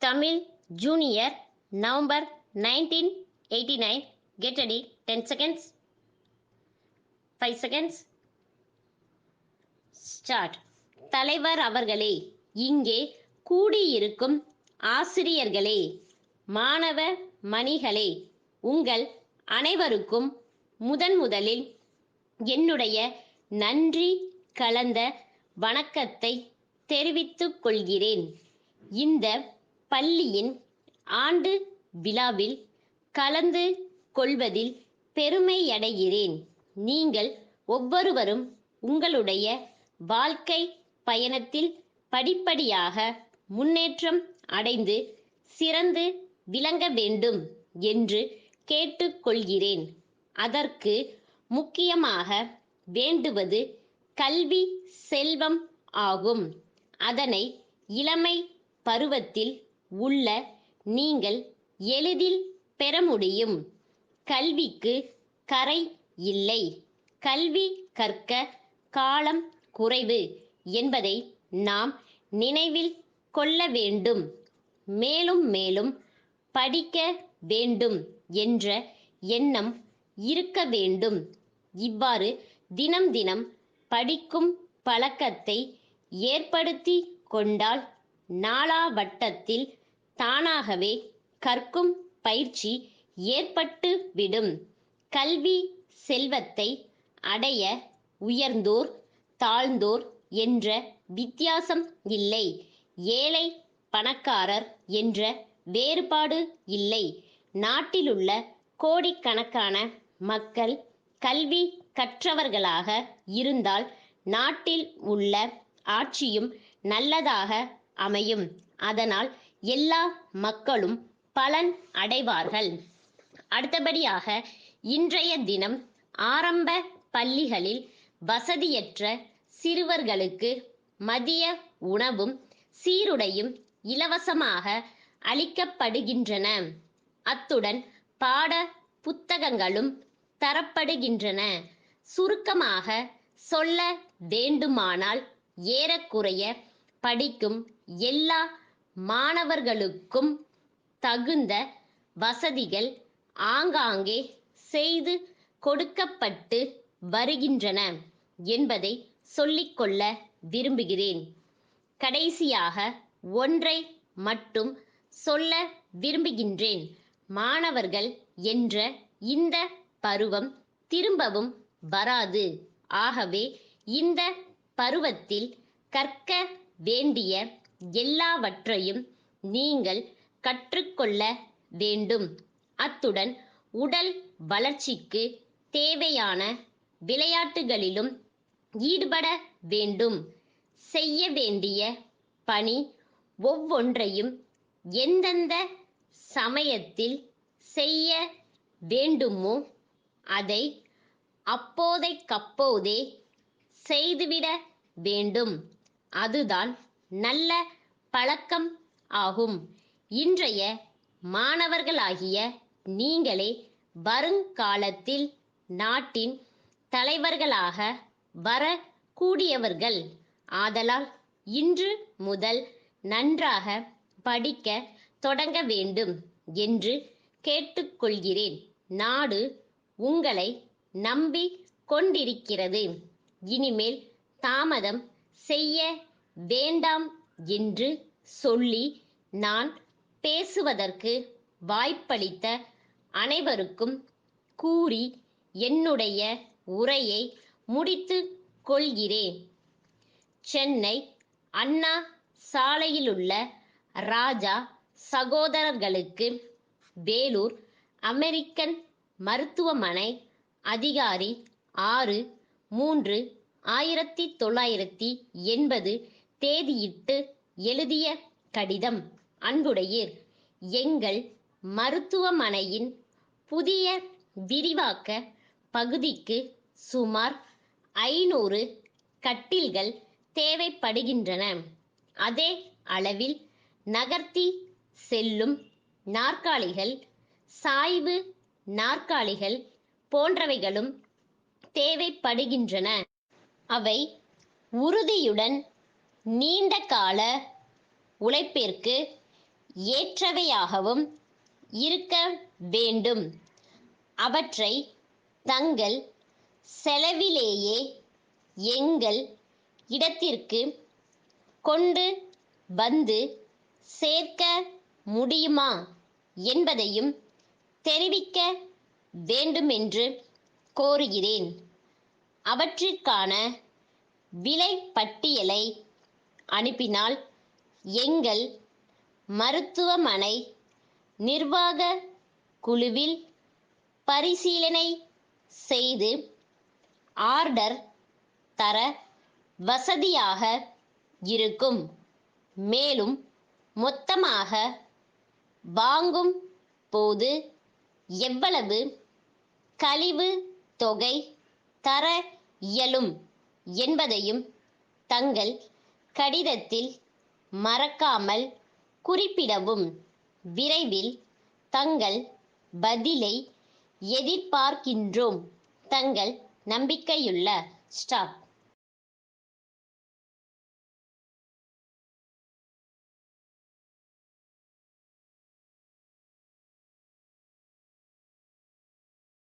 Tamil Junior November 1989. Get ready. 10 seconds. 5 seconds. Start. தலைவர் அவர்களே, இங்கே கூடியிருக்கும் ஆசிரியர்களே, மாணவ மணிகளே, உங்கள் அனைவருக்கும் முதலில் என்னுடைய நன்றி கலந்த வணக்கத்தை தெரிவித்துக் கொள்கிறேன். இந்த பள்ளியின் ஆண்டு விழாவில் கலந்து கொள்வதில் பெருமையடைகிறேன். நீங்கள் ஒவ்வொருவரும் உங்களுடைய வாழ்க்கை பயணத்தில் படிப்படியாக முன்னேற்றம் அடைந்து சிறந்து விளங்க வேண்டும் என்று கேட்டுக்கொள்கிறேன். அதற்கு முக்கியமாக வேண்டுவது கல்வி செல்வம் ஆகும். அதனை இளமை பருவத்தில் உள்ள நீங்கள் எளிதில் பெற முடியும். கல்விக்கு கரை இல்லை. கல்வி கற்க காலம் குறைவு என்பதை நாம் நினைவில் கொள்ள வேண்டும். மேலும் மேலும் படிக்க வேண்டும் என்ற எண்ணம் இருக்க வேண்டும். இவ்வாறு தினம் தினம் படிக்கும் பழக்கத்தை ஏற்படுத்தி கொண்டால் நாளாவட்டத்தில் தானாகவே கற்கும் பயிற்சி ஏற்பட்டு விடும். கல்வி செல்வத்தை அடைய உயர்ந்தோர் தாழ்ந்தோர் என்ற வித்தியாசம் இல்லை. ஏழை பணக்காரர் என்ற வேறுபாடு இல்லை. நாட்டிலுள்ள கோடிக்கணக்கான மக்கள் கல்வி கற்றவர்களாக இருந்தால் நாட்டில் உள்ள ஆட்சியும் நல்லதாக அமையும். அதனால் எல்லா மக்களும் பலன் அடைவார்கள். அடுத்தபடியாக இன்றைய தினம் ஆரம்ப பள்ளிகளில் வசதியற்ற சிறுவர்களுக்கு மதிய உணவும் சீருடையும் இலவசமாக அளிக்கப்படுகின்றன. அத்துடன் பாட புத்தகங்களும் தரப்படுகின்றன. சுருக்கமாக சொல்ல வேண்டுமானால் ஏறக்குறைய படிக்கும் எல்லா மாணவர்களுக்கும் தகுந்த வசதிகள் ஆங்காங்கே செய்து கொடுக்கப்பட்டு வருகின்றன என்பதை சொல்லிக்கொள்ள விரும்புகிறேன். கடைசியாக ஒன்றை மட்டும் சொல்ல விரும்புகின்றேன். மாணவர்கள் என்ற இந்த பருவம் திரும்பவும் வராது. ஆகவே இந்த பருவத்தில் கற்க வேண்டிய எல்லாவற்றையும் நீங்கள் கற்றுக்கொள்ள வேண்டும். அத்துடன் உடல் வளர்ச்சிக்கு தேவையான விளையாட்டுகளிலும் ஈடுபட வேண்டும். செய்ய வேண்டிய பணி ஒவ்வொன்றையும் எந்தெந்த சமயத்தில் செய்ய வேண்டுமோ அதை அப்போதைக்கப்போதே செய்துவிட வேண்டும். அதுதான் நல்ல பழக்கம் ஆகும். இன்றைய மாணவர்களாகிய நீங்களே வருங்காலத்தில் நாட்டின் தலைவர்களாக வரக்கூடியவர்கள். ஆதலால் இன்று முதல் நன்றாக படிக்க தொடங்க வேண்டும் என்று கேட்டுக்கொள்கிறேன். நாடு உங்களை நம்பி கொண்டிருக்கிறது. இனிமேல் தாமதம் செய்ய வேண்டாம் என்று சொல்லி நான் பேசுவதற்கு வாய்ப்பளித்த அனைவருக்கும் கூறி என்னுடைய உரையை முடித்து கொள்கிறேன். சென்னை அண்ணா சாலையிலுள்ள ராஜா சகோதரர்களுக்கு வேலூர் அமெரிக்கன் மருத்துவமனை அதிகாரி 6/3/1980 தேதியிட்டு எழுதிய கடிதம். அன்புடையீர், எங்கள் மருத்துவமனையின் புதிய விரிவாக்க பகுதிக்கு சுமார் 500 கட்டில்கள் தேவைப்படுகின்றன. அதே அளவில் நகர்த்தி செல்லும் நாற்காலிகள், சாய்வு நாற்காலிகள் போன்றவைகளும் தேவைப்படுகின்றன. அவை உறுதியுடன் நீண்ட கால உழைப்பிற்கு ஏற்றவையாகவும் இருக்க வேண்டும். அவற்றை தங்கள் செலவிலேயே எங்கள் இடத்திற்கு கொண்டு வந்து சேர்க்க முடியுமா என்பதையும் தெரிவிக்க வேண்டுமென்று கோருகிறேன். அவற்றிற்கான விலை பட்டியலை அனுப்பினால் எங்கள் மருத்துவமனை நிர்வாக குழுவில் பரிசீலனை செய்து ஆர்டர் தர வசதியாக இருக்கும். மேலும் மொத்தமாக வாங்கும் போது எவ்வளவு கழிவு தொகை தர இயலும் என்பதையும் தங்கள் கடிதத்தில் மறக்காமல் குறிப்பிடவும். விரைவில் தங்கள் பதிலை எதிர்பார்க்கின்றோம். தங்கள் நம்பிக்கையுள்ள ஸ்டாஃப்.